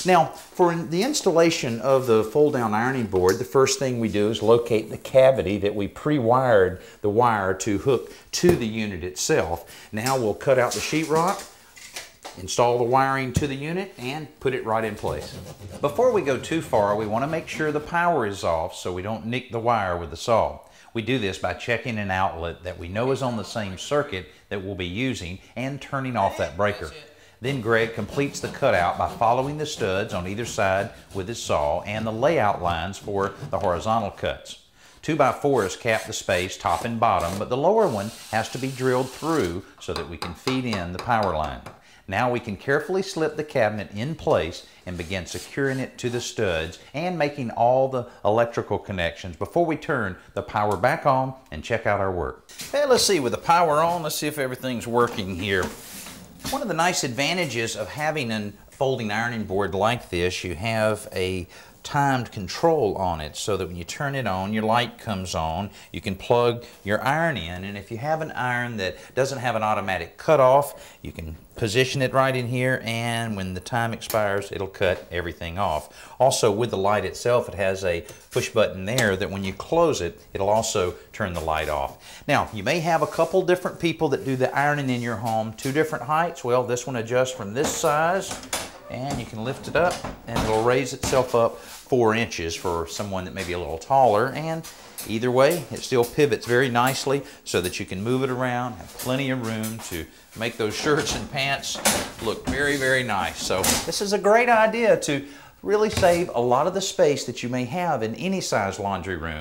Now, for the installation of the fold-down ironing board, the first thing we do is locate the cavity that we pre-wired the wire to hook to the unit itself. Now we'll cut out the sheetrock, install the wiring to the unit, and put it right in place. Before we go too far, we want to make sure the power is off so we don't nick the wire with the saw. We do this by checking an outlet that we know is on the same circuit that we'll be using and turning off that breaker. Then Greg completes the cutout by following the studs on either side with his saw and the layout lines for the horizontal cuts. 2x4s cap the space top and bottom, but the lower one has to be drilled through so that we can feed in the power line. Now we can carefully slip the cabinet in place and begin securing it to the studs and making all the electrical connections before we turn the power back on and check out our work. Hey, let's see, with the power on, let's see if everything's working here. One of the nice advantages of having a folding ironing board like this, you have a timed control on it so that when you turn it on, your light comes on, you can plug your iron in, and if you have an iron that doesn't have an automatic cutoff, you can position it right in here, and when the time expires, it'll cut everything off. Also, with the light itself, it has a push button there that when you close it, it'll also turn the light off. Now, you may have a couple different people that do the ironing in your home, 2 different heights. Well, this one adjusts from this size, and you can lift it up and it'll raise itself up 4 inches for someone that may be a little taller, and either way it still pivots very nicely so that you can move it around, have plenty of room to make those shirts and pants look very, very nice. So this is a great idea to really save a lot of the space that you may have in any size laundry room.